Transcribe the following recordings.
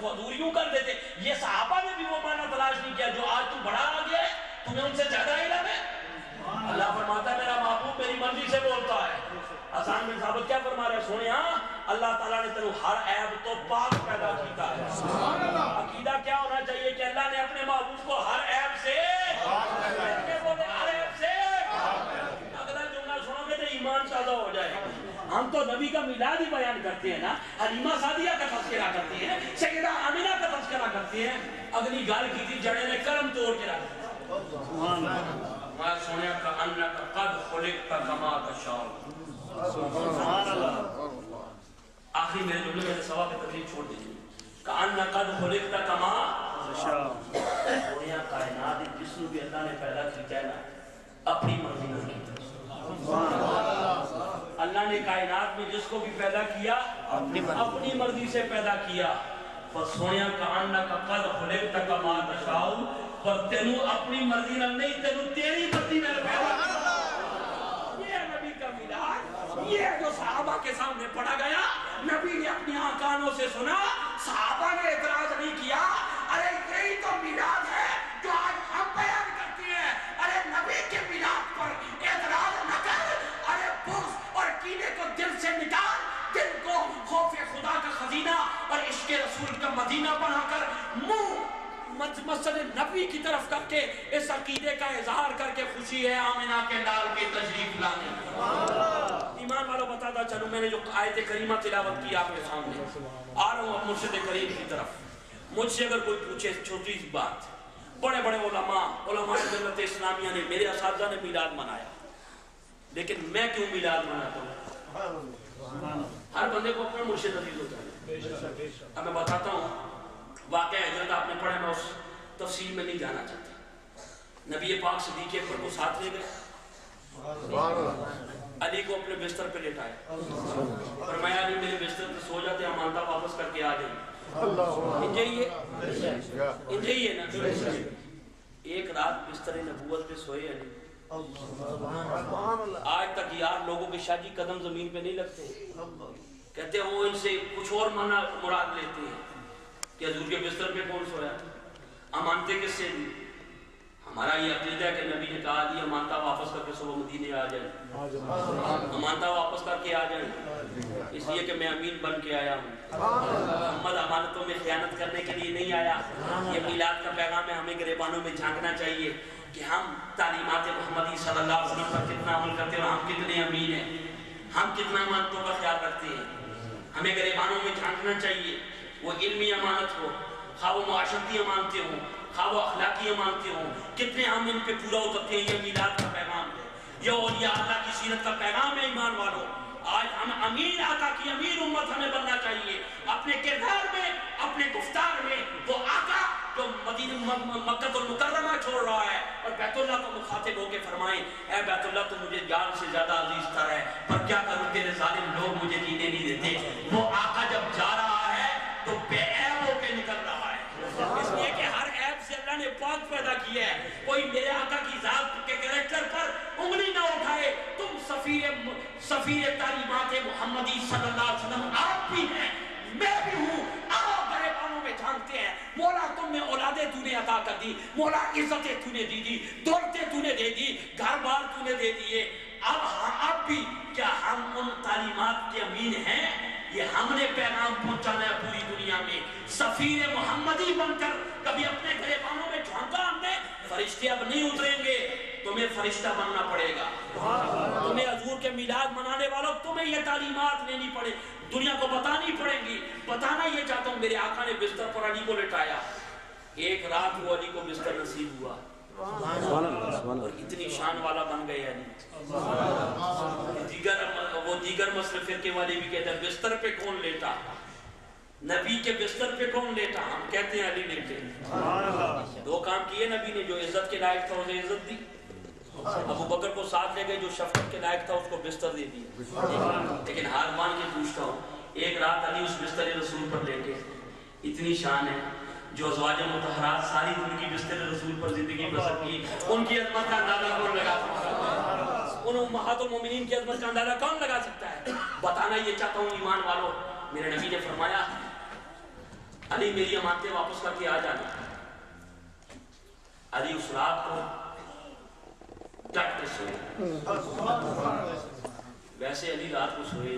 صف حضور یوں کر دیتے. یہ صحابہ نے بھی وہ معنی تلاش نہیں کیا جو آج تو بڑا آ گیا ہے, تمہیں ان سے زیادہ علم ہے. اللہ فرماتا ہے میرا محبوب میری مرضی سے بولتا ہے. حسان بن ثابت کیا فرما رہے ہیں, سونے اللہ تعالیٰ نے تیرے ہر عیب تو پاک پیدا کیتا ہے. عقیدہ کیا ہونا چاہیے کہ اللہ نے اپنے محبوب کو ہر عیب سے اگلا جملہ سنو گے تو ایمان تازہ ہو جائے. ہم تو نبی کا میلاد ہی بیان کرتے ہیں نا, حلیمہ سعدیہ کا تذکرہ کرتے ہیں, سیدہ آمینہ کا تذکرہ کرتے ہیں. اگلی گال کی تھی جڑے نے کرم توڑ کے رکھ دیا. میں سنیا کہ انک قد خلقت کما تشاء. آخری میرے جملے میں سوا کی تقریر چھوڑ دیجیے. کہ انک قد خلقت کما تشاء. سنیا کائنات جس کو بھی اللہ نے پیدا کیا ہے نا اپنی مرضی نہ کی. اللہ نے کائنات میں جس کو بھی پیدا کیا اپنی مرضی سے پیدا کیا. بس سویا کانک قد خلقت کما تشاء, پر تینوں اپنی مرضی نہ نہیں, تینوں تیری مرضی میں پیدا کیا. یہ نبی کا میلاد, یہ جو صحابہ کے سامنے پڑھا گیا, نبی نے اپنی کانوں سے سنا, صحابہ نے اعتراض نہیں کیا. ارے یہی تو میلاد ہے جو آج ہم بیان کرتے ہیں. ارے نبی کے میلاد پر اعتراض نہ کر, ارے بغض اور کینے کو دل سے نکال, دل کو خوف خدا کا خزینہ اور عشق رسول کا مدینہ بنا کر منہ مسجد نبی کی طرف کر کے اس عقیدے کا اظہار کر کے خوشی ہے آمنہ کے لال کے تشریف لانے. ایمان والوں بتاتا چلوں, میں نے جو آیت کریمہ تلاوت کی آپ کے سامنے, آ رہا ہوں اب مرشد کریم کی طرف. مجھ سے اگر کوئی پوچھے چھوٹی سی بات, بڑے بڑے علماء ملت اسلامیہ نے, میرے اساتذہ نے میلاد منایا, لیکن میں کیوں میلاد مناتا ہوں؟ ہر بندے کو اپنا مرشد عزیز ہوتا ہے. اب میں بتاتا ہوں واقعہ حجرت آپ نے پڑھا, میں اس تفصیل میں نہیں جانا چاہتا. نبی پاک صدیق اکبر کو ساتھ لے گئے, علی کو اپنے بستر پہ لٹایا, فرمایا علی میرے بستر پہ سو جاتے, امانتہ واپس کر کے آ جائیں. انجھئیے نا. ایک رات بستر نبوت پہ سوئے علی. آج تک یار لوگوں کے شاجی قدم زمین پہ نہیں لگتے, کہتے ہیں وہ ان سے کچھ اور معنی مراد لیتے ہیں کہ حضور کے بستر پہ کون سویا, امانتیں کس سے دی. ہمارا یہ عقیدہ ہے کہ نبی نے کہا دی امانتہ واپس کر کے صبح مدینے آ جائیں, امانتہ واپس کر کے آ جائیں, اس لیے کہ میں امین بن کے آیا ہوں. محمد امانتوں میں خیانت کرنے کے لیے نہیں آیا. یہ میلاد کا پیغام ہے, ہمیں گریبانوں میں جھانکنا چاہیے کہ ہم تعلیمات محمدی صلی اللہ علیہ وسلم پر کتنا عمل کرتے ہیں اور ہم کتنے امین ہیں, ہم کتنا امانتوں کا خیال رکھتے ہیں. ہمیں گریبانوں میں جھانکنا چاہیے. وہ علمی امانت ہو, خواہ وہ معاشرتی امانتیں ہوں, خواہ وہ اخلاقی امانتیں ہوں, کتنے ہم ان پہ پورا اترتے ہیں. یہ میلاد کا پیغام ہے, یہ اولیاء اللہ کی سیرت کا پیغام ہے. ایمان والوں, آج ہم امین آقا کی امین امت ہمیں بننا چاہیے. اپنے کردار میں, اپنے گفتار میں وہ آقا جو مکہ المکرمہ چھوڑ رہا ہے اور بیت اللہ کو مخاطب ہو کے فرمائیں, اے بیت اللہ تو مجھے جان سے زیادہ عزیز تر ہے, پر کیا کروں تیرے ظالم لوگ مجھے جینے نہیں دیتے. وہ آقا جب جا رہا ہے تو بے عیب ہو کے نکل رہا ہے, اس لیے کہ ہر عیب سے اللہ نے پاک پیدا کیا ہے. کوئی میرے آقا کی ذات کے کریکٹر پر انگلی نہ اٹھائے. تم سفیر تعلیمات محمدی صلی اللہ علیہ وسلم آپ بھی ہیں, میں بھی ہوں. آؤ گریبانوں میں جھانکتے ہیں, مولا تم نے اولادیں تو نے عطا کر دی, مولا عزتیں تو نے دی, دولتیں تو نے دے دی, گھر بار تو نے دے دیے. اب بھی کیا ہم ان تعلیمات کے امین ہیں؟ یہ ہم نے پیغام پہنچانا ہے پوری دنیا میں. سفیر محمدی بن کر کبھی اپنے گریبانوں میں جھانکا ہم نے. فرشتے اب نہیں اتریں گے, تمہیں فرشتہ بننا پڑے گا. تمہیں حضور کے میلاد منانے والوں, تمہیں یہ تعلیمات لینی پڑے, دنیا کو بتانی پڑیں گی. بتانا یہ چاہتا ہوں, میرے آقا نے بستر پر علی کو لٹایا, ایک رات وہ علی کو بستر نصیب ہوا اور اتنی شان والا بن گئے علی. دیگر مسئلے فرقے والے بھی کہتے ہیں بستر پہ کون لیٹا, نبی کے بستر پہ کون لیٹا, ہم کہتے ہیں علی لیٹے. دو کام کیے نبی نے, جو عزت کے لائق تھا اسے عزت دی, ابو بکر کو ساتھ لے گئے, جو شفقت کے لائق تھا اس کو بستر دے دیا. لیکن ہار مان کے پوچھتا ہوں, ایک رات علی اس بستر رسول پر لیٹے, اتنی شان ہے. جو ازواج مطہرات ساری زندگی بستر رسول پر زندگی بسر کی, ان کی عظمت کا اندازہ کون لگا سکتا ہے؟ ان امہات المومنین کی عظمت کا اندازہ کون لگا سکتا ہے؟ بتانا یہ چاہتا ہوں ایمان والوں, میرے نبی نے فرمایا علی میری امانتیں واپس کر کے آ جانا. علی اس رات کو ڈٹ کے سوئے. ویسے علی رات کو سوئے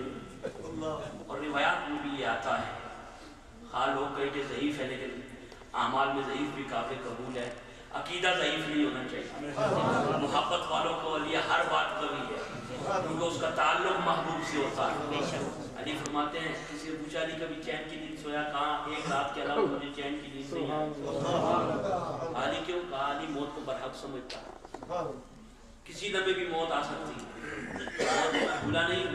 اور روایات میں بھی یہ آتا ہے, ہاں لوگ کہیں کہ ضعیف ہے لیکن اعمال میں ضعیف بھی قابل قبول ہے. عقیدہ ضعیف نہیں ہونا چاہیے. محبت والوں کو علی ہر بات قوی ہے کیونکہ اس کا تعلق محبوب سے ہوتا ہے. علی فرماتے ہیں کسی نے پوچھا علی کبھی چین کی نیند سویا؟ کہاں ایک رات کے علاوہ مجھے چین کی نیند نہیں آئی. علی کیوں؟ کہا علی موت کو برحق سمجھتا ہے. کسی لمحے بھی موت آ سکتی ہے, بھولا نہیں,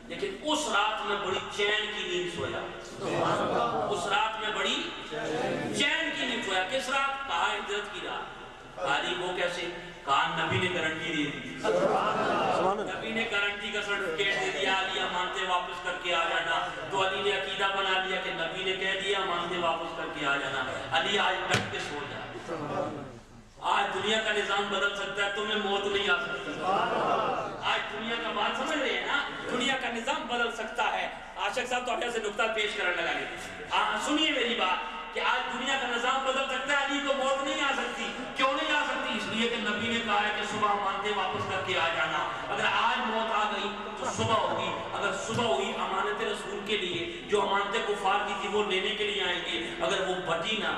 لیکن اس رات میں بڑی چین کی نیند سویا. اس رات میں بڑی چین کی نیند سویا. کس رات؟ کہا ہجرت کی رات. علی وہ کیسے؟ کہا نبی نے گارنٹی دے دی. نبی نے گارنٹی کا سرٹیفکیٹ دے دیا, علی امانتیں واپس کر کے آ جانا. تو علی نے عقیدہ بنا لیا کہ نبی نے کہہ دیا امانتیں واپس کر کے آ جانا. علی آج ڈٹ کے سو جا. آج دنیا کا نظام بدل سکتا ہے, تمہیں موت نہیں آ سکتی. آج دنیا کا بات سمجھ رہے ہیں نا, دنیا کا نظام بدل سکتا ہے. عاشق صاحب تو آپ سے نقطہ پیش کرنے لگا گے. سنیے میری بات کہ آج دنیا کا نظام بدل سکتا ہے, علی کو موت نہیں آ سکتی. کیوں نہیں آ سکتی؟ اس لیے کہ نبی نے کہا ہے کہ صبح امانتیں واپس کر کے آ جانا. اگر آج موت آ گئی تو صبح ہوگی. اگر صبح ہوئی امانت رسول کے لیے, جو امانتیں کفار کی تھی وہ لینے کے لیے آئیں گے. اگر وہ بٹی نہ,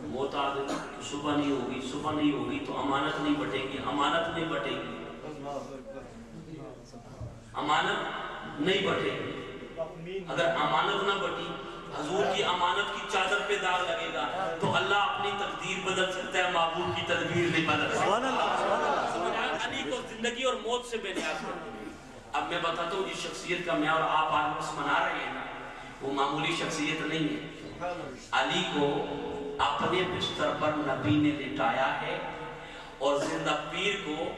موت آ گئی تو صبح نہیں ہوگی. صبح نہیں ہوگی تو امانت نہیں بٹے گی. امانت نہیں بٹے گی. امانت نہیں بٹے گی. اگر امانت نہ بٹی, حضور کی امانت کی چادر پہ داغ لگے گا تو اللہ اپنی تقدیر بدل سکتا ہے, محبوب کی تدبیر نہیں بدل سکتا. علی کو زندگی اور موت سے بے نیاز کر دیا. اب میں بتاتا ہوں جس شخصیت کا میں اور آپ آج بس منا رہے ہیں نا, وہ معمولی شخصیت نہیں ہے. علی کو اپنے بستر پر نبی نے لٹایا ہے اور زندہ پیر کو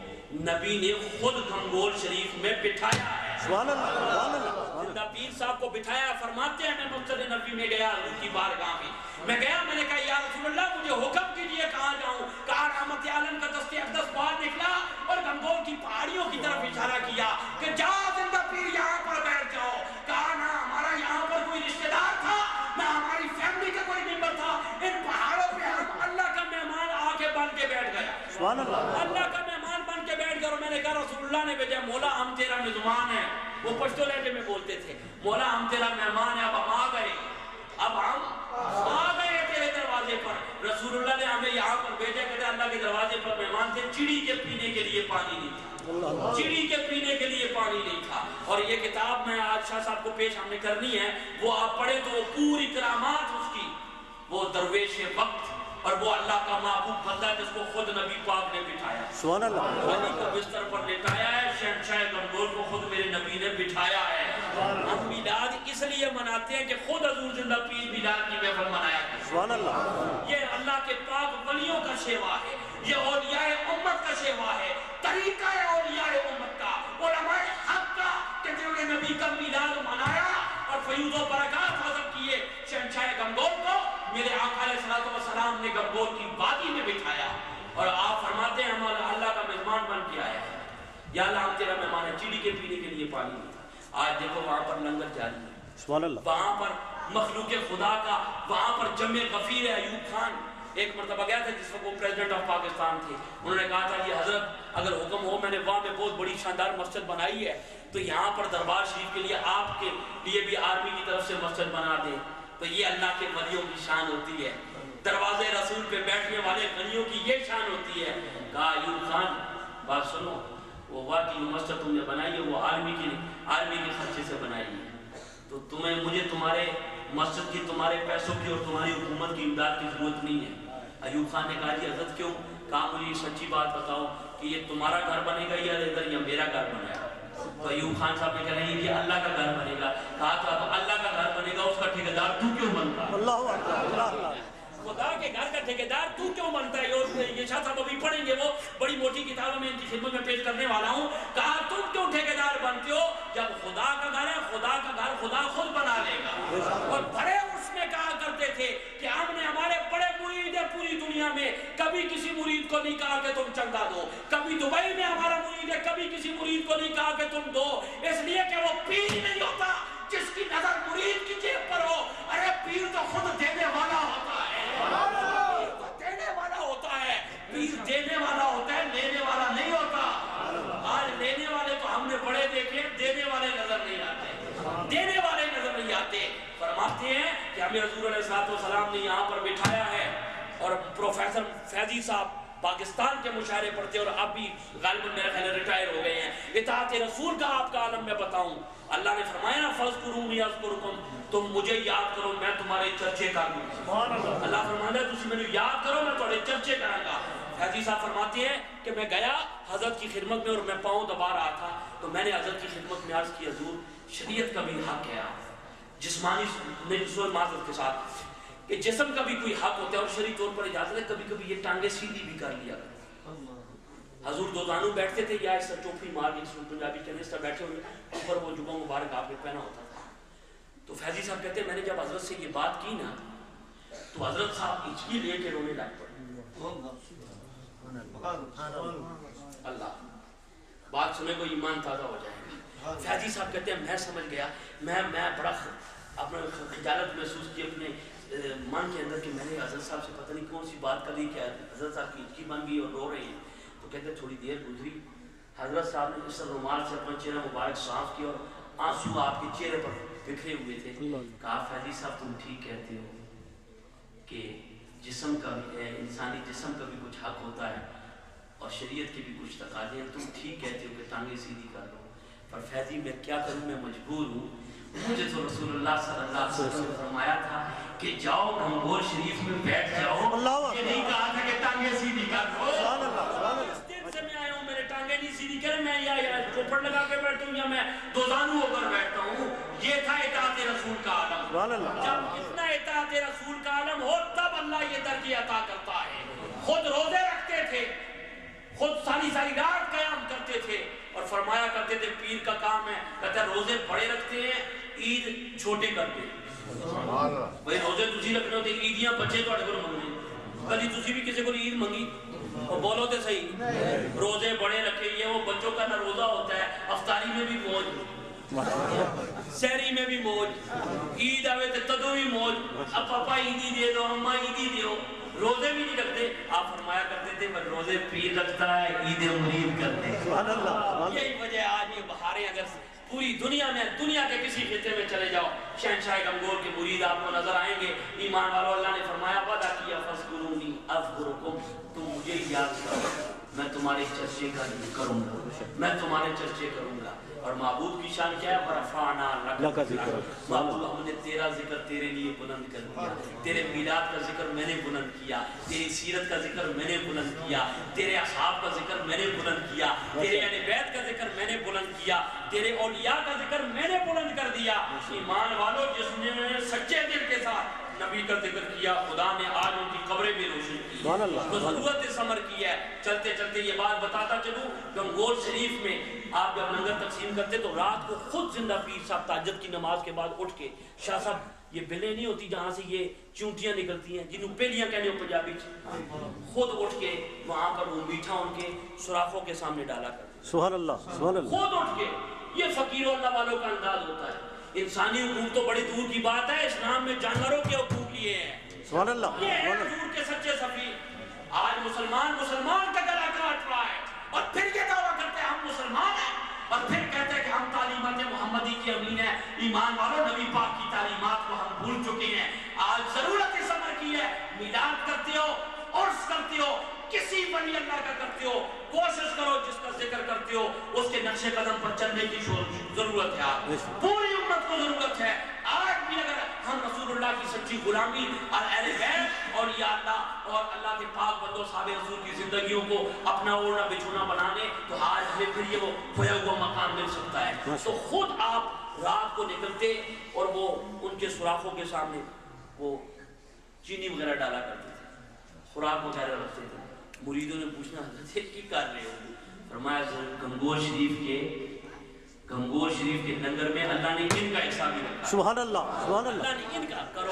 نبی نے خود گھنگول شریف میں بٹھایا ہے. زندہ پیر صاحب کو بٹھایا. فرماتے ہیں میں مسجد نبی میں گیا حضور کی بارگاہ میں. میں گیا, میں نے کہا یا رسول اللہ مجھے حکم کیجئے کہاں جاؤں. کہا رحمت عالم کا دست اقدس باہر نکلا اور گھنگول کی پہاڑیوں کی طرف اشارہ کیا کہ جا زندہ پیر یہاں پر بیٹھ جاؤ. کہا نہ ہمارا یہاں پر کوئی رشتہ دار تھا, نہ ہماری فیملی کا کوئی ممبر تھا. ان پہاڑوں پہ ہم اللہ کا مہمان آ کے بن کے بیٹھ گیا. اللہ کا مہمان بن کے بیٹھ گیا. اور میں نے کہا رسول اللہ نے بھیجا, مولا ہم تیرا میزبان ہے. وہ پشتو لہجے میں بولتے تھے, مولا ہم تیرا مہمان ہے, اب ہم آ گئے. اب ہم آ گئے تیرے دروازے پر. رسول اللہ نے ہمیں یہاں پر بھیجا, کہتے اللہ کے دروازے پر مہمان تھے. چڑی کے پینے کے لیے پانی نہیں تھا. چڑی کے پینے کے لیے پانی نہیں تھا. اور یہ کتاب میں آج شاہ صاحب کو پیش ہم نے کرنی ہے, وہ آپ پڑھے تو وہ پوری کرامات اس کی, وہ درویش وقت اور وہ اللہ کا محبوب بندہ جس کو خود نبی پاک نے بٹھایا. سبحان اللہ. علی کو بستر پر لٹایا ہے, شہنشاہ گھنگول کو خود میرے نبی نے بٹھایا ہے. ہم میلاد اس لیے مناتے ہیں کہ خود حضور زندہ پیر میلاد کی محفل منایا ہے. سبحان اللہ. یہ اللہ کے پاک ولیوں کا شیوا ہے, یہ اولیاء امت کا شیوا ہے, طریقہ ہے اولیاء امت کا, علماء حق کا, کہ جنہوں نے نبی کا میلاد منایا اور فیوض و برکات حاصل کیے. شہنشاہ گھنگول کو میرے آقا علیہ الصلوۃ والسلام نے گھنگول کی وادی میں بٹھایا اور آپ فرماتے ہیں ہم اللہ کا میزبان بن کے آئے ہیں. یا اللہ ہم تیرا مہمان ہے. چڑی کے پینے کے لیے پانی نہیں تھا. آج دیکھو وہاں پر لنگر جاری ہے. سبحان اللہ. وہاں پر مخلوق خدا کا, وہاں پر جمع غفیر ہے. ایوب خان ایک مرتبہ گیا تھا جس وقت وہ پریزیڈنٹ آف پاکستان تھے. انہوں نے کہا تھا یہ حضرت اگر حکم ہو, میں نے وہاں میں بہت بڑی شاندار مسجد بنائی ہے, تو یہاں پر دربار شریف کے لیے آپ کے لیے بھی آرمی کی طرف سے مسجد بنا دیں. تو یہ اللہ کے ولیوں کی شان ہوتی ہے. دروازے رسول پہ بیٹھنے والے غنیوں کی یہ شان ہوتی ہے. کہا ایوب خان بات سنو, وہ واقعی مسجد تم نے بنائی ہے وہ آرمی کے خرچے سے بنائی ہے, تو تمہیں مجھے تمہارے مسجد کی, تمہارے پیسوں کی اور تمہاری حکومت کی امداد کی ضرورت نہیں ہے. ایوب خان نے کہا جی حضرت کیوں؟ کہا مجھے سچی بات بتاؤ کہ یہ تمہارا گھر بنے گا یا ادھر یا میرا گھر بنے گا؟ تو ایوب خان صاحب نے کہا نہیں یہ اللہ کا گھر بنے گا. کہا تو اب اللہ کا گھر بنے گا, اس کا ٹھیکیدار تو کیوں بنتا؟ اللہ اللہ. خدا کے گھر کا ٹھیکیدار تو کیوں بنتا ہے؟ یہ شاہ صاحب ابھی پڑھیں گے, وہ بڑی موٹی کتابوں میں ان کی خدمت میں پیش کرنے والا ہوں. کہا تم کیوں ٹھیکیدار بنتے ہو جب خدا کا گھر ہے؟ خدا کا گھر خدا خود بنا لے گا. اور بڑے اس میں کہا کرتے تھے کہ ہم نے ہمارے بڑے مرید ہیں پوری دنیا میں, کبھی کسی مرید کو نہیں کہا کہ تم چندہ دو. کبھی دبئی میں ہمارا مرید ہے, کبھی کسی مرید کو نہیں کہا کہ تم دو, اس لیے کہ وہ پیر نہیں ہوتا جس کی نظر مرید کی ہمیں حضور علیہ السلام نے یہاں پر بٹھایا ہے اور پروفیسر فیضی صاحب پاکستان کے مشاعرے پڑھتے اور اب بھی غالباً میرے خیال ریٹائر ہو گئے ہیں. اطاعت رسول کا آپ کا عالم میں بتاؤں, اللہ نے فرمایا نا فَاذْكُرُونِي أَذْكُرْكُمْ, تم مجھے یاد کرو میں تمہارے چرچے کروں. اللہ فرماتا ہے تم مجھے یاد کرو میں تمہارے چرچے کروں گا. فیضی صاحب فرماتے ہیں کہ میں گیا حضرت کی خدمت میں اور میں پاؤں دبا رہا تھا تو میں نے حضرت کی خدمت میں عرض کی حضور شریعت کا بھی حق ہے, جسمانی معذرت کے ساتھ کہ جسم کا بھی کوئی حق ہوتا ہے اور شرعی طور پر اجازت ہے کبھی کبھی یہ ٹانگیں سیدھی بھی کر لیا کریں. حضور دو زانو بیٹھتے تھے یا اس طرح چوپڑی مار کے, جس میں پنجابی کہنے اس طرح بیٹھے ہوئے اوپر وہ جبہ مبارک آپ نے پہنا ہوتا تھا. تو فیضی صاحب کہتے ہیں میں نے جب حضرت سے یہ بات کی نا تو حضرت صاحب ہچکی لے کے رونے لگ پڑے. اللہ بات سنے کو ایمان تازہ ہو جائے گا. فیضی صاحب کہتے ہیں میں سمجھ گیا, میں بڑا اپنا خجالت محسوس کی اپنے من کے اندر کہ میں نے حضرت صاحب سے پتہ نہیں کون سی بات کر لی کہ حضرت صاحب کی ہچکی بن گئی اور رو رہے ہیں. تو کہتے ہیں تھوڑی دیر گزری, حضرت صاحب نے اس رومال سے اپنا چہرہ مبارک صاف کیا اور آنسو آپ کے چہرے پر بکھرے ہوئے تھے. کہا فیضی صاحب تم ٹھیک کہتے ہو کہ جسم کا بھی ہے, انسانی جسم کا بھی کچھ حق ہوتا ہے اور شریعت کے بھی کچھ تقاضے ہیں, تم ٹھیک کہتے ہو کہ ٹانگیں سیدھی کر لو. پر فیضی میں کیا کروں, میں مجبور ہوں. مجھے تو رسول اللہ صلی اللہ علیہ وسلم نے فرمایا تھا کہ جاؤ گنگور شریف میں بیٹھ جاؤ, یہ نہیں کہا تھا کہ ٹانگیں سیدھی کر لو. اس دن سے میں آیا ہوں میرے ٹانگیں نہیں سیدھی کریں, میں یا چوپڑ لگا کے بیٹھتا ہوں یا میں دو زانو ہو کر بیٹھتا ہوں. یہ تھا اطاعت رسول کا عالم. جب اتنا اطاعت رسول کا عالم ہو تب اللہ یہ درجے عطا کرتا ہے. خود روزے رکھتے تھے, خود ساری رات قیام کرتے تھے اور فرمایا کرتے تھے پیر کا کام ہے, کہتا ہے روزے بڑے رکھتے ہیں عید چھوٹے کرتے ہیں. بھئی روزے تسی رکھنے ہوتے عیدیاں بچے تو اڑ کر منگنے, کبھی تسی بھی کسی کو عید منگی اور بولو تے صحیح, روزے بڑے رکھے. یہ وہ بچوں کا نہ روزہ ہوتا ہے, افطاری میں بھی موج, سحری میں بھی موج, عید آوے تے تدو بھی موج, اب پاپا عیدی دے دو, اماں عیدی دیو, روزے بھی نہیں رکھتے. آپ فرمایا کرتے تھے پر روزے پیر رکھتا ہے عید مرید کرتے ہیں. یہی وجہ آج یہ بہاریں اگر پوری دنیا میں, دنیا کے کسی خطے میں چلے جاؤ, شہنشاہ گنگور کے مرید آپ کو نظر آئیں گے. ایمان والو اللہ نے فرمایا وعدہ کیا فَاذْكُرُونِي أَذْكُرْكُمْ, تم مجھے یاد کرو میں تمہارے چرچے کروں گا, میں تمہارے چرچے کروں گا. اور معبود کی شان کیا ہے, وَرَفَعْنَا لَكَ ذِكْرَكَ, معبود ہم نے تیرا ذکر تیرے لیے بلند کر دیا, تیرے میلاد کا ذکر میں نے بلند کیا, تیری سیرت کا ذکر میں نے بلند کیا, تیرے اصحاب کا ذکر میں نے بلند کیا, تیرے اہل بیت کا ذکر میں نے بلند کیا, تیرے اولیاء کا ذکر میں نے بلند کر دیا. ایمان والو جس نے سچے دل کے ساتھ نبی کا ذکر کیا, خدا نے آج ان کی قبریں بھی روشن کی, تو ضرورت سمر کی ہے. چلتے چلتے یہ بات بتاتا چلوں, گنگور شریف میں آپ جب لنگر تقسیم کرتے تو رات کو خود زندہ پیر صاحب تہجد کی نماز کے بعد اٹھ کے, شاہ صاحب یہ بلیں نہیں ہوتی جہاں سے یہ چونٹیاں نکلتی ہیں جنہوں پیلیاں کہنے ہو پنجابی, خود اٹھ کے وہاں پر وہ میٹھا ان کے سوراخوں کے سامنے ڈالا کرتے. سبحان اللہ, سبحان اللہ. خود اٹھ کے, یہ فقیر اللہ والوں کا انداز ہوتا ہے. انسانی حقوق تو بڑی دور کی بات ہے, اسلام میں جانوروں کے حقوق لیے ہیں. سبحان اللہ. یہ ہے حضور کے سچے سفیر. آج مسلمان کا گلا کاٹ رہا ہے اور پھر یہ دعویٰ کرتے ہیں ہم مسلمان ہیں اور پھر کہتے ہیں کہ ہم تعلیمات محمدی کی امین ہیں. ایمان والوں نبی پاک کی تعلیمات کو ہم بھول چکے ہیں. آج ضرورت اس امر کی ہے, میلاد کرتے ہو, عرس کرتے ہو, کسی ولی اللہ کا کرتے ہو, کوشش کرو جس کا ذکر کرتے ہو اس کے نقش قدم پر چلنے کی ضرورت ہے. آج پوری امت کو ضرورت ہے. آج بھی اگر ہم رسول اللہ کی سچی غلامی اور اہل بیت اور یا اللہ اور اللہ کے پاک بندوں صحابہ رسول کی زندگیوں کو اپنا اوڑھنا بچھونا بنانے تو آج ہمیں پھر یہ وہ کھویا ہوا مقام مل سکتا ہے. تو خود آپ رات کو نکلتے اور وہ ان کے سوراخوں کے سامنے وہ چینی وغیرہ ڈالا کرتے تھے, خوراک وغیرہ رکھتے تھے. مریدوں نے پوچھنا حضرت کی کر رہے ہو, فرمایا گنگور شریف کے لنگر میں اللہ نے ان کا حصہ بھی رکھا. سبحان اللہ, سبحان اللہ. اللہ نے ان کا کرو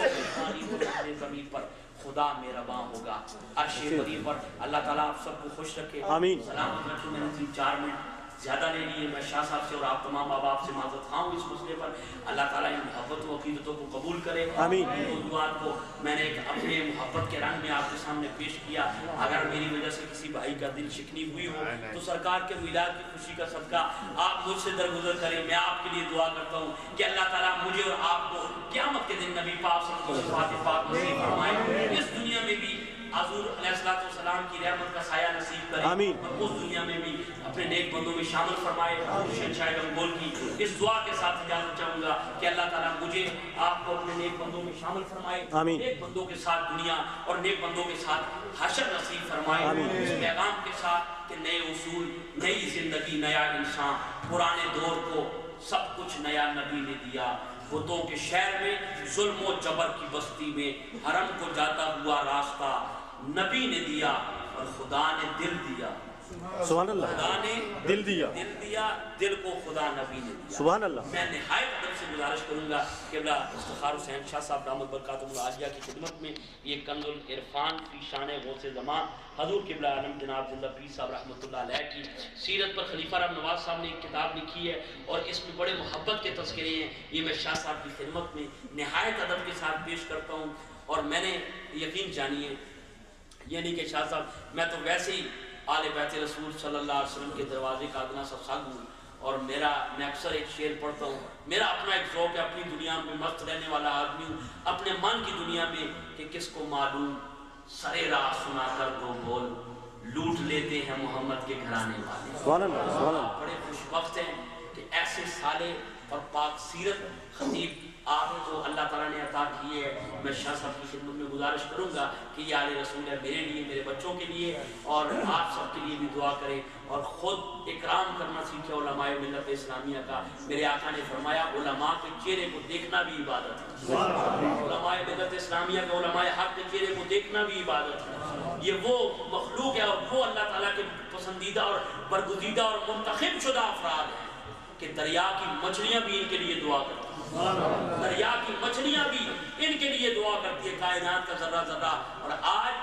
کہ زمین پر خدا مہرباں ہوگا, عرش بری پر اللہ تعالیٰ آپ سب کو خوش رکھے. آمین. سلامت رکھو. میں نے 4 منٹ زیادہ لے لیے. میں شاہ صاحب سے اور آپ تمام آپ سے معذرت خواہ ہوں اس مسئلے پر. اللہ تعالیٰ ان محبت و عقیدتوں کو قبول کرے. آمین. ان دعات کو میں نے اپنے محبت کے رنگ میں آپ کے سامنے پیش کیا. اگر میری وجہ سے کسی بھائی کا دل شکنی ہوئی ہو تو سرکار کے میلاد کی خوشی کا صدقہ آپ مجھ سے درگزر کریں. میں آپ کے لیے دعا کرتا ہوں کہ اللہ تعالیٰ مجھے اور آپ کو قیامت کے دن نبی پاک صلی اللہ علیہ وسلم پاک نصیب فرمائے، اس دنیا میں بھی حضور علیہ السلام کی رحمت کا سایہ نصیب کرے، اور اس دنیا میں بھی اپنے نیک بندوں میں شامل فرمائے۔ شہنشاہ گنگول کی اس دعا کے ساتھ اجازت چاہوں گا کہ اللہ تعالیٰ مجھے آپ کو اپنے نیک بندوں میں شامل فرمائے، نیک بندوں کے ساتھ دنیا اور نیک بندوں کے ساتھ حشر نصیب فرمائے، اس پیغام کے ساتھ کہ نئے اصول، نئی زندگی، نیا انسان، پرانے دور کو سب کچھ نیا نبی نے دیا۔ بتوں کے شہر میں، ظلم و جبر کی بستی میں، حرم کو جاتا ہوا راستہ نبی نے دیا، اور خدا نے دل دیا۔ سبحان اللہ، خدا نے دل دیا، دل کو خدا نبی نے دیا۔ سبحان اللہ۔ میں نہایت ادب سے گزارش کروں گا کہ افتخار حسین شاہ صاحب دامت برکاتہم العالیہ کی خدمت میں یہ کنز العرفان فی شان غوث زمان حضور قبلہ عالم جناب زندہ پیر صاحب رحمۃ اللہ علیہ کی سیرت پر خلیفہ رام نواز صاحب نے ایک کتاب لکھی ہے، اور اس میں بڑے محبت کے تذکرے ہیں۔ یہ میں شاہ صاحب کی خدمت میں نہایت ادب کے ساتھ پیش کرتا ہوں، اور میں نے یقین جانیے، یہ نہیں کہ شاہ صاحب میں تو ویسے ہی آل بیت رسول صلی اللہ علیہ وسلم کے دروازے کا ادنا سا سگ ہوں، اور میں اکثر ایک شعر پڑھتا ہوں، میرا اپنا ایک ذوق ہے، اپنی دنیا میں مست رہنے والا آدمی ہوں، اپنے من کی دنیا میں کہ کس کو معلوم، سرے راہ سنا کر دو بول، لوٹ لیتے ہیں محمد کے گھرانے والے۔ سبحان اللہ، سبحان اللہ۔ بڑے خوش وقت ہیں کہ ایسے صالح اور پاک سیرت خطیب آپ کو اللہ تعالیٰ نے عطا کی ہے۔ میں شاہ صاحب کی خدمت میں گزارش کروں گا کہ یہ آل رسول ہے، میرے لیے، میرے بچوں کے لیے، اور آپ سب کے لیے بھی دعا کریں، اور خود اکرام کرنا سیکھے علماء ملت اسلامیہ کا۔ میرے آقا نے فرمایا علماء کے چہرے کو دیکھنا بھی عبادت ہے، علماء ملت اسلامیہ کے، علماء حق کے چہرے کو دیکھنا بھی عبادت ہے۔ یہ وہ مخلوق ہے اور وہ اللہ تعالیٰ کے پسندیدہ اور برگزیدہ اور منتخب شدہ افراد ہیں کہ دریا کی مچھلیاں بھی ان کے لیے دعا کرتی ہیں، دریا کی مچھلیاں بھی ان کے لیے دعا کرتی ہے، کائنات کا ذرہ ذرہ۔ اور آج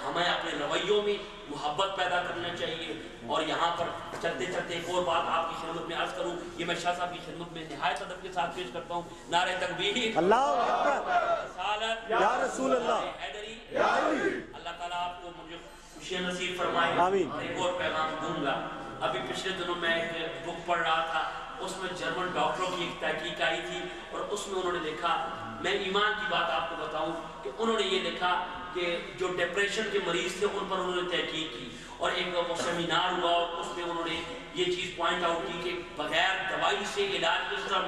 ہمیں اپنے رویوں میں محبت پیدا کرنا چاہیے۔ اور یہاں پر چلتے چلتے ایک اور بات آپ کی خدمت میں عرض کروں، یہ میں شاہ صاحب کی خدمت میں نہایت ادب کے ساتھ پیش کرتا ہوں۔ نعرہ تکبیر، اللہ اکبر، رسالت، یا رسول اللہ، حیدری، یا علی۔ اللہ تعالیٰ آپ کو مجھے خوشیاں نصیب فرمائے۔ آمین۔ اور ایک اور پیغام دوں گا، ابھی پچھلے دنوں میں ایک بک پڑھ رہا تھا، اس میں جرمن ڈاکٹروں کی ایک تحقیق آئی تھی، اور اس میں انہوں نے لکھا، میں ایمان کی بات آپ کو بتاؤں کہ انہوں نے یہ لکھا کہ جو ڈپریشن کے مریض تھے ان پر انہوں نے تحقیق کی، اور ایک وہ سیمینار ہوا، اور اس میں انہوں نے یہ چیز پوائنٹ آؤٹ کی کہ بغیر دوائی سے علاج کس طرح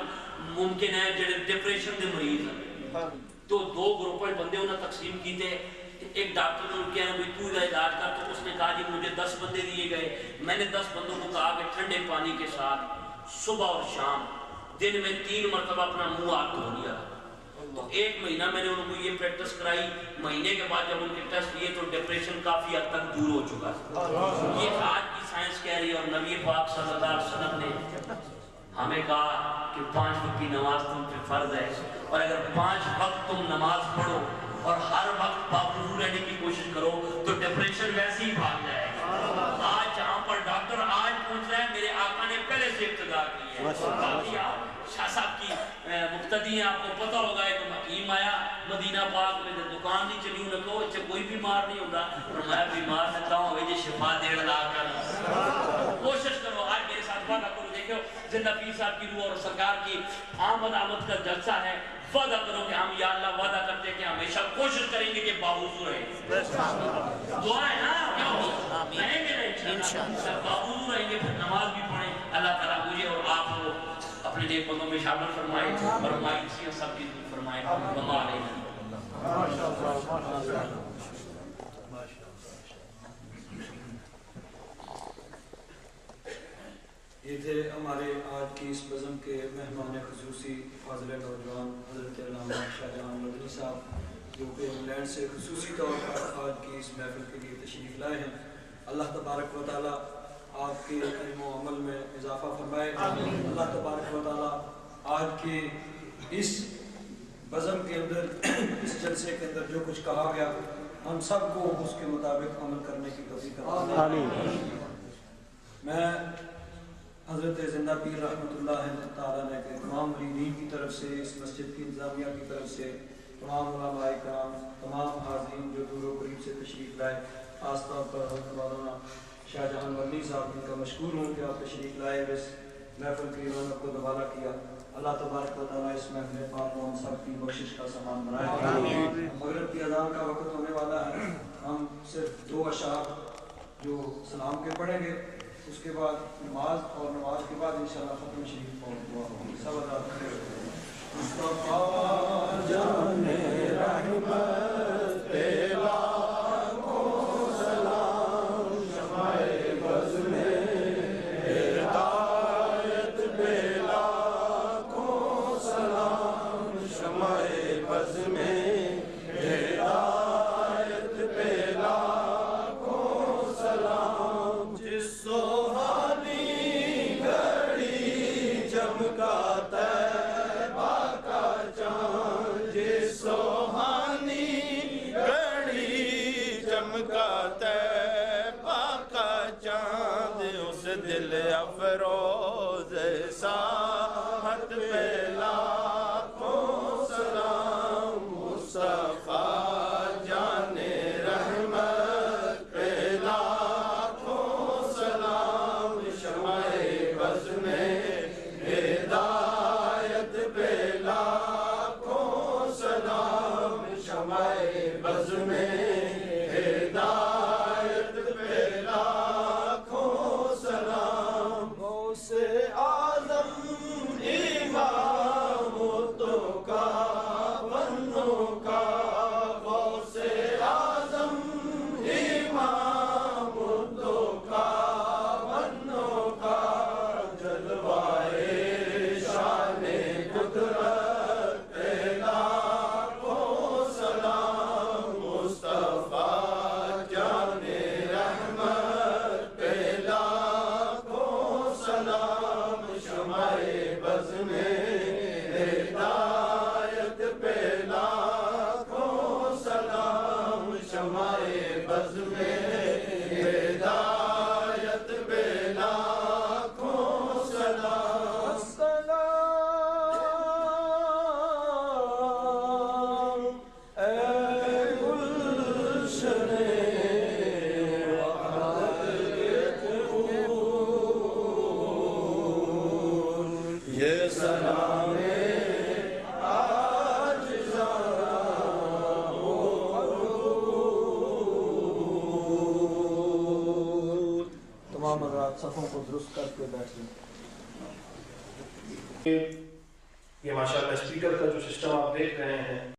ممکن ہے جو ڈپریشن کے مریض ہیں۔ تو دو گروپوں میں بندے انہوں نے تقسیم کی تھے، ایک ڈاکٹر نے کہا کہ تو یہ علاج کر، تو اس نے کہا کہ مجھے 10 بندے دیے گئے، میں نے 10 بندوں کو کہا کہ ٹھنڈے پانی کے ساتھ صبح اور شام دن میں 3 مرتبہ اپنا منہ ہاتھ دھو لیا۔ تو 1 مہینہ میں نے ان کو یہ پریکٹس کرائی، مہینے کے بعد جب ان کے ٹیسٹ لیے تو ڈپریشن کافی حد تک دور ہو چکا ہے۔ یہ آج کی سائنس کہہ رہی ہے، اور نبی پاک صلی اللہ علیہ وسلم نے ہمیں کہا کہ 5 وقت کی نماز تم پہ فرض ہے، اور اگر 5 وقت تم نماز پڑھو اور ہر وقت باوضو رہنے کی کوشش کرو تو ڈپریشن ویسے ہی بھاگ جائے گا۔ آج جہاں پر ڈاکٹر آج پہنچ رہا ہے، میرے آقا نے پہلے سے ابتدا کی ہے۔ باقی آپ شاہ صاحب کی مقتدی ہیں، آپ کو پتہ ہوگا ایک حکیم آیا مدینہ پاک میں، دکان نہیں چلی، انہوں نے کہا اس سے کوئی بیمار نہیں ہوتا، فرمایا بیمار نہ ہوں گے جی، شفا 1.5 لاکھ کا۔ کوشش کرو، آج میرے ساتھ وعدہ کرو، دیکھو زندہ پیر صاحب کی روح اور سرکار کی آمد کا جلسہ ہے، وعدہ کرو کہ ہم یا اللہ وعدہ کرتے ہیں کہ ہمیشہ کوشش کریں گے کہ باوضو رہیں۔ دعا ہے نا، کیا ہو رہیں گے نہیں انشاءاللہ، باوضو رہیں گے، پھر نماز بھی پڑھیں۔ اللہ تعالیٰ مجھے اور آپ کو اپنے نیک بندوں میں شامل فرمائے، اور ہماری کسی سب کی دعا فرمائے۔ وما علینا۔ یہ تھے ہمارے آج کی اس بزم کے مہمان خصوصی فاضل نوجوان حضرت علامہ شاہ جہان مدنی صاحب، جو کہ انگلینڈ سے خصوصی طور پر آج کی اس محفل کے لیے تشریف لائے ہیں۔ اللہ تبارک و تعالیٰ آپ کے علم و عمل میں اضافہ فرمائے۔ اللہ تبارک و تعالیٰ آج کے اس بزم کے اندر، اس جلسے کے اندر جو کچھ کہا گیا، ہم سب کو اس کے مطابق عمل کرنے کی توفیق عطا فرمائے۔ میں حضرت زندہ پیر رحمۃ اللہ تعالیٰ نے کہ تمام مریدین کی طرف سے، اس مسجد کی انتظامیہ کی طرف سے، تمام علماء کرام، تمام حاضرین جو دور و قریب سے تشریف لائے، خاص طور پر حضرت مولانا شاہ جہان مدنی صاحب، ان کا مشکور ہوں کہ آپ تشریف لائے اور اس محفل کی رونق کو دوبارہ کیا۔ اللہ تبارک و تعالیٰ اس محفل پاک کو ہم سب کی بخشش کا سامان بنائے. مغرب کی اذان کا وقت ہونے والا ہے. ہم صرف 2 اشعار جو سلام کے پڑھیں گے, اس کے بعد نماز, اور نماز کے بعد انشاءاللہ ختم شریف اور دعا ہوگی. سب حضرات کھڑے ہوئے. مصطفیٰ جان رحمت لاکھوں سلام, شمع بز میں ہدایت بے لاکھوں سلام, شمع بز میں ہدایت بے لاکھوں سلام. جس سوہانی گھڑی چمکاتا دل افروز ساحت پہ لاکھوں سلام, مصطفیٰ جان رحمت پہ لاکھوں سلام, شمع بز میں ہدایت پہ لاکھوں سلام, شمع بز میں ہدایت پہ لاکھوں سلام. غوث اعظم امام تو کا بنوں کا, غوث اعظم امام تو کا بنوں کا, جلوائے شان قدرت پہ لاکھوں سلام, مصطفیٰ جان رحمت پہ لاکھوں سلام, شمع بز میں ہدایت پہ لاکھوں سلام, شمع بز میں ہدایت پہ لاکھوں سلام. السلام اے گلشن یہ سلام آج تمام حضرات صفوں کو درست کر کے بیٹھ جائیں. یہ ماشاءاللہ اسپیکر کا جو سسٹم آپ دیکھ رہے ہیں